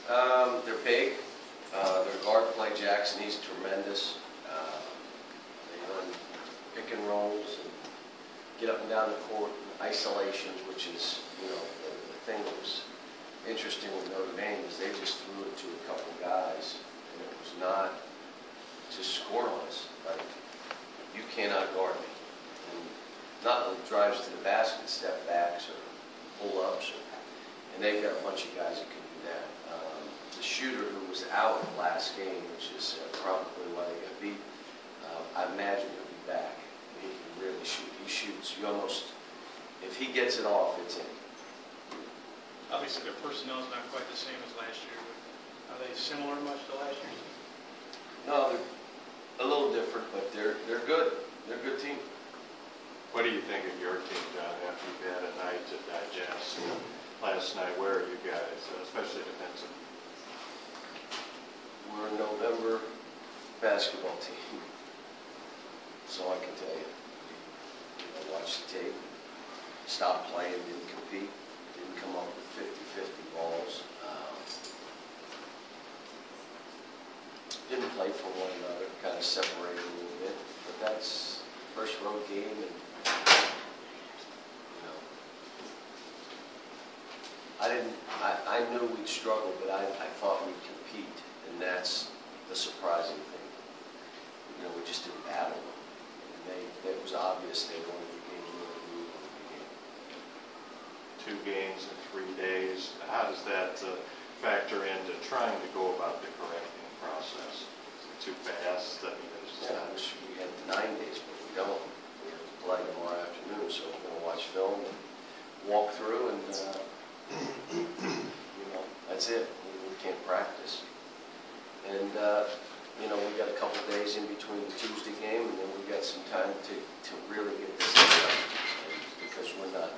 They're big. Their guard play, Jackson, he's tremendous. They run pick and rolls and get up and down the court, isolations, which is, you know, the thing that was interesting with Notre Dame is they just threw it to a couple guys, and it was not just score on us. Like, you cannot guard me. And not with drives to the basket, step backs, or pull-ups, and they've got a bunch of guys that can do that. The shooter who was out last game, which is probably why they got beat, I imagine he'll be back. He can really shoot. He shoots. You almost, if he gets it off, it's in. Obviously, their personnel is not quite the same as last year, but are they similar much to last year? No, they're a little different, but they're good. They're a good team. What do you think of your team, John, after you've had a night to digest last night? Where are you guys, especially defensively? We're a November basketball team. That's all I can tell you. I watched the tape, stopped playing, didn't compete, didn't come up with 50-50 balls. Didn't play for one another, kind of separated a little bit. But that's first road game, and you know, I knew we'd struggle, but I thought we'd compete, and that's the surprising thing. You know, we just didn't battle them. And it was obvious they wanted the game, really wanted the game. 2 games in 3 days. How does that factor into trying to go about the correcting process? Is it too fast? I mean, it's just I wish we had 9 days, but we don't. We have to play tomorrow afternoon, so we're going to watch film and walk through, and you know, that's it. We can't practice. And you know, we got a couple days in between the Tuesday game, and then we got some time to really get this done, because we're not,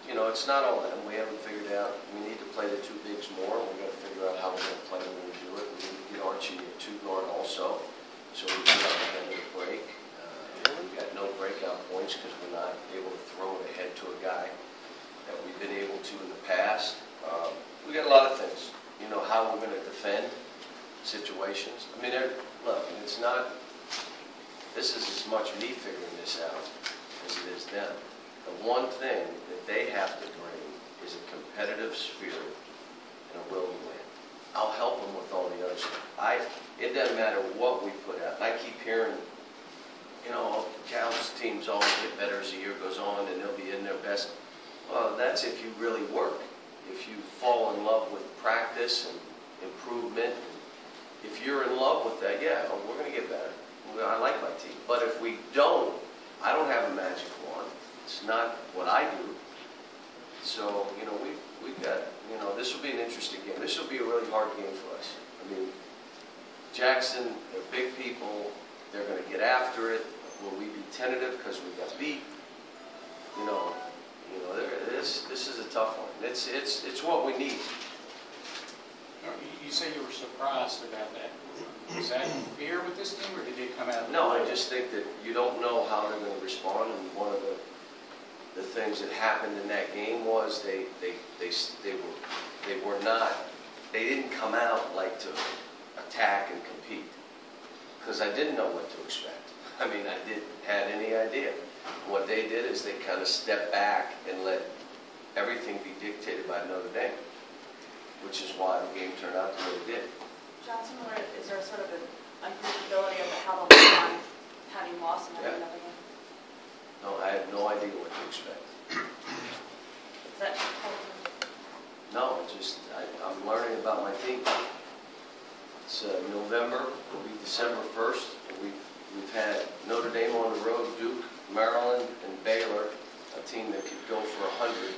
you know, it's not all that. We haven't figured out. We need to play the 2 bigs more. We got to figure out how we're going to play when we do it. We need to get Archie at 2 guard also, so we can have a hand of the break. We've got no breakout points because we're not able to throw it ahead to a guy that we've been able to in the past. We got a lot of things. You know, how we're going to defend situations. I mean, look, it's not, this is as much me figuring this out as it is them. The one thing that they have to bring is a competitive spirit and a will to win. I'll help them with all the other stuff. It doesn't matter what we put out. And I keep hearing, you know, Cal's teams always get better as the year goes on, and they'll be in their best. Well, that's if you really work. If you fall in love with practice and improvement. If you're in love with that, yeah, we're going to get better. I like my team. But if we don't, I don't have a magic wand. It's not what I do. So, you know, we've got, you know, this will be an interesting game. This will be a really hard game for us. I mean, Jackson, they're big people. They're going to get after it. Will we be tentative because we got beat? You know, this is a tough one. It's what we need. You say you were surprised about that. Was that fear with this team, or did it come out? No, I just think that you don't know how they're going to respond, and one of the things that happened in that game was they didn't come out like to attack and compete, because I didn't know what to expect. I mean, I didn't have any idea. What they did is they kind of stepped back and let everything be dictated by Notre Dame, which is why the game turned out the way it did. Johnson, is there sort of an unpredictability of how they'll respond having lost and having another game? No, I have no idea what to expect. Is that No, I'm learning about my team. It's November, it'll be December 1st. We've had Notre Dame on the road, Duke, Maryland, and Baylor, a team that could go for 100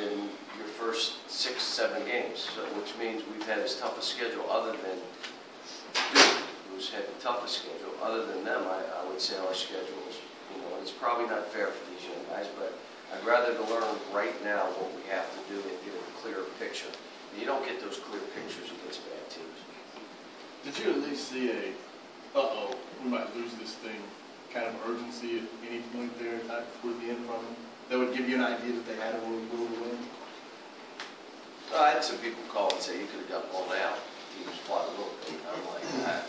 in your first 6-7 games, which means we've had as tough a schedule other than Duke, who's had the toughest schedule. Other than them, I would say our schedule is, you know, it's probably not fair for these young guys, but I'd rather to learn right now what we have to do and get a clearer picture. You don't get those clear pictures against bad teams. Did you at least see a, we might lose this thing, kind of urgency at any point there toward the end from it? That would give you an idea that they had a will to win? I had some people call and say, you could have got blown out. He was wide open. I'm like,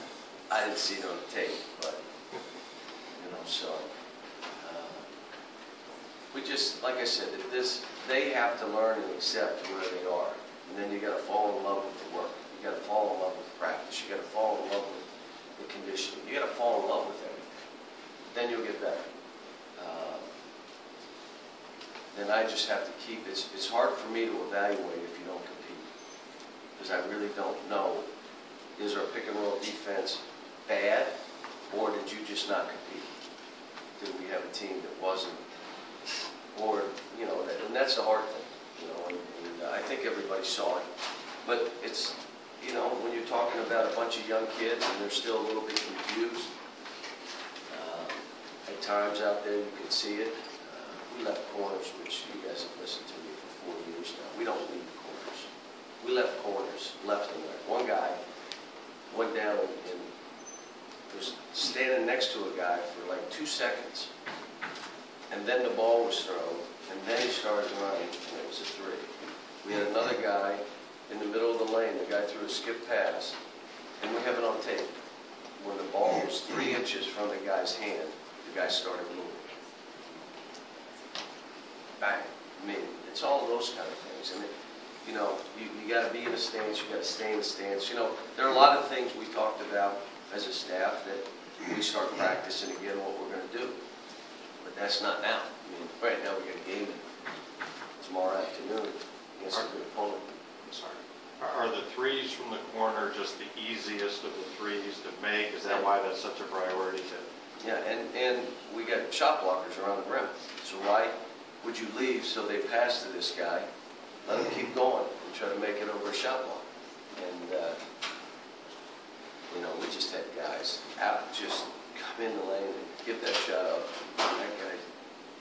I didn't see it on the tape, but, you know, so. We just, like I said, they have to learn and accept where they are. And then you got to fall in love with the work. You got to fall in love with practice. You got to fall in love with the conditioning. You got to fall in love with everything. Then you'll get better. Then I just have to keep, it's hard for me to evaluate if you don't compete. Because I really don't know, is our pick and roll defense bad, or did you just not compete? Did we have a team that wasn't, or, you know, and that's the hard thing, you know, and I think everybody saw it. But it's, you know, when you're talking about a bunch of young kids and they're still a little bit confused, at times out there you can see it. We left corners, which you guys have listened to me for 4 years now. We don't leave corners. We left corners, left and right. One guy went down and was standing next to a guy for like 2 seconds. And then the ball was thrown, and then he started running, and it was a 3. We had another guy in the middle of the lane. The guy threw a skip pass, and we have it on tape. When the ball was 3 inches from the guy's hand, the guy started moving. Bang. I mean, it's all those kind of things. And, you know, you got to be in a stance. You got to stay in a stance. You know, there are a lot of things we talked about as a staff that we start practicing again what we're going to do. But that's not now. I mean, right now we got a game tomorrow afternoon against a good opponent. I'm sorry. Are the threes from the corner just the easiest of the threes to make? Is that why that's such a priority? Yeah, and we got shot blockers around the rim. So why would you leave so they pass to this guy, let him keep going, and try to make it over a shot block? And, you know, we just had guys out, just come in the lane and get that shot up. That guy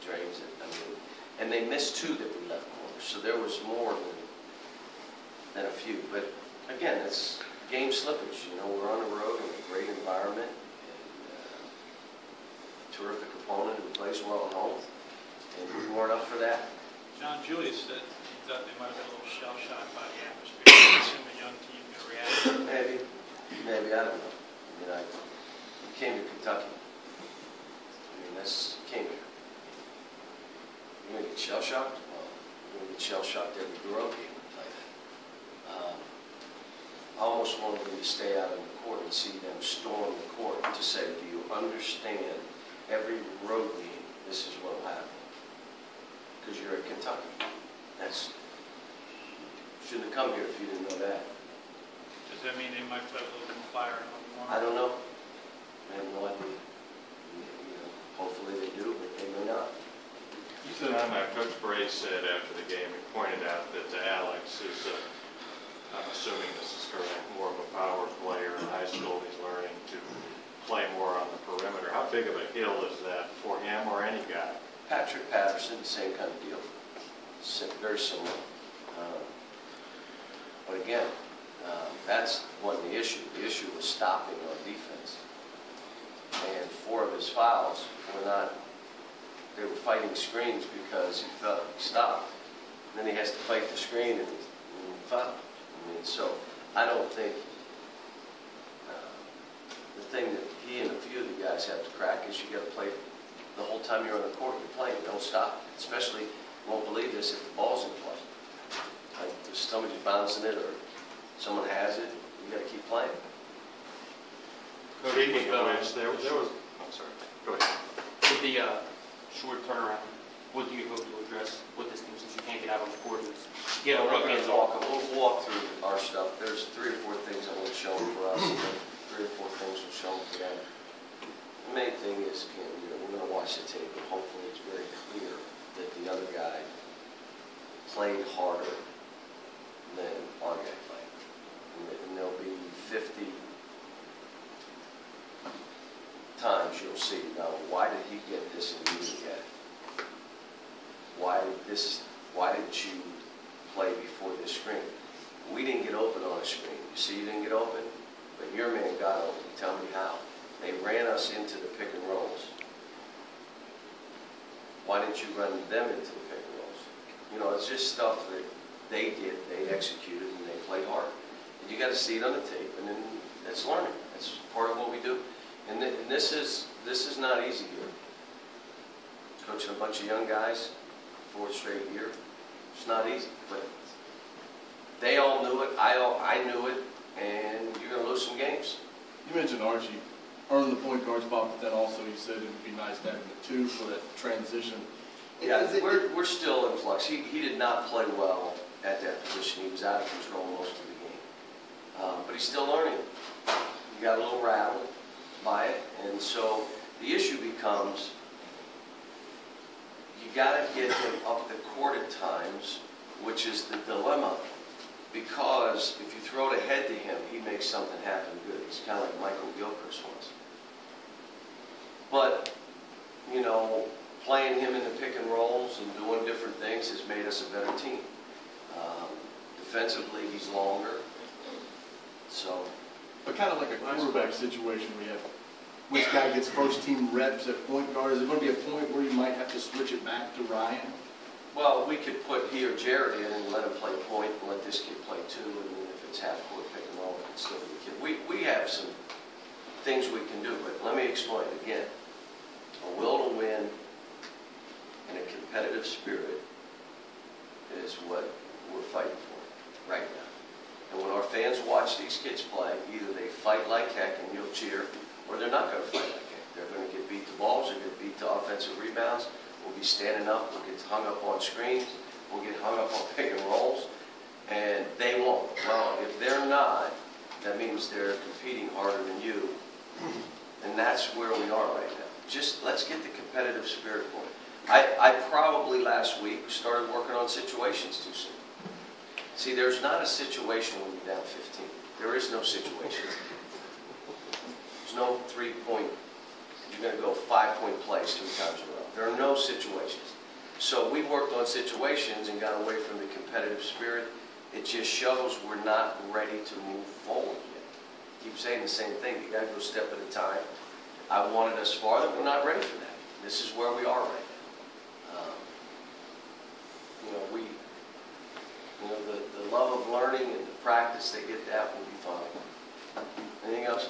drains it. I mean, and they missed 2 that we left corners, so there was more than a few. But again, it's game slippage. You know, we're on the road in a great environment, and terrific opponent who plays well at home. And we weren't up for that. John Julius said he thought they might have been a little shell-shocked by the atmosphere. I assume a young team could react. Maybe, I don't know. I mean, I came to Kentucky. I mean, came here. You're going to get shell-shocked? Well, you're going to get shell-shocked every road game we play. I almost wanted them to stay out on the court and see them storm the court to say, do you understand every road game, this is what will happen? Because you're at Kentucky. Shouldn't have come here if you didn't know that. Does that mean they might put a little more fire in them? I don't know. I have no idea. You know, hopefully they do, but they may not. You said Coach Bray said after the game, he pointed out that Alex is, I'm assuming this is correct, more of a power player in high school. He's learning to play more on the perimeter. How big of a hill is that for him or any guy? Patrick Patterson, same kind of deal. Very similar. But again, that's wasn't the issue. The issue was stopping our defense. And 4 of his fouls were not, they were fighting screens because he felt he stopped. And then he has to fight the screen and foul. I mean, so I don't think, the thing that he and a few of the guys have to crack is you got to play the whole time you're on the court, you're playing. Don't stop. Especially, you won't believe this if the ball's in play. Like if somebody's bouncing it or someone has it, you got to keep playing. Speaking of which, there was. I'm sorry. Go ahead. With the short turnaround, what do you hope to address with this team since you can't get out on the court and get a We'll rug hands off? walk through our stuff. There's 3 or 4 things I want to show them for us, and then 3 or 4 things we'll show them for them. The main thing is, you know, we're going to watch the tape, and hopefully it's very clear that the other guy played harder than our guy played. And there'll be 50 times you'll see, now, why did he get this and you didn't get it? Why didn't you play before this screen? We didn't get open on a screen. You see you didn't get open, but your man got open. Tell me how. They ran us into the pick and rolls. Why didn't you run them into the pick and rolls? You know, it's just stuff that they did, they executed, and they played hard. And you got to see it on the tape, and then that's learning. That's part of what we do. And this is not easy here. Coaching a bunch of young guys, 4th straight year, it's not easy. But they all knew it. I knew it, and you're going to lose some games. You mentioned Archie earned the point guard spot, but then also you said it would be nice to have the 2 for that transition. Yeah, we're still in flux. He did not play well at that position. He was out of control most of the game. But he's still learning. He got a little rattled by it. And so the issue becomes, you got to get him up the court at times, which is the dilemma. Because if you throw it ahead to him, he makes something happen good. He's kind of like Michael Gilchrist was. But, you know, playing him in the pick and rolls and doing different things has made us a better team. Defensively, he's longer. So, But kind of like a quarterback situation where you have which guy gets first team reps at point guard. Is there going to be a point where you might have to switch it back to Ryan? well, we could put he or Jared in and let him play point and let this kid play 2, and then if it's half court pick and roll, it can still be the kid. We have some things we can do, but let me explain again. A will to win and a competitive spirit is what we're fighting for right now. And when our fans watch these kids play, either they fight like heck and you'll cheer, or they're not going to fight like heck. They're going to get beat to balls, they're going to beat to offensive rebounds, we'll be standing up, we'll get hung up on screens, we'll get hung up on pick and rolls, and they won't. Well, if they're not, that means they're competing harder than you, and that's where we are right now. Just let's get the competitive spirit going. I probably last week started working on situations too soon. See, there's not a situation when you're down 15. There is no situation. There's no 3-point, you're going to go 5-point plays 3 times in a row. There are no situations. So we worked on situations and got away from the competitive spirit. It just shows we're not ready to move forward yet. Keep saying the same thing. You got to go step at a time. I wanted us farther. We're not ready for that. This is where we are right now. The love of learning and the practice, they get that, will be fine. Anything else?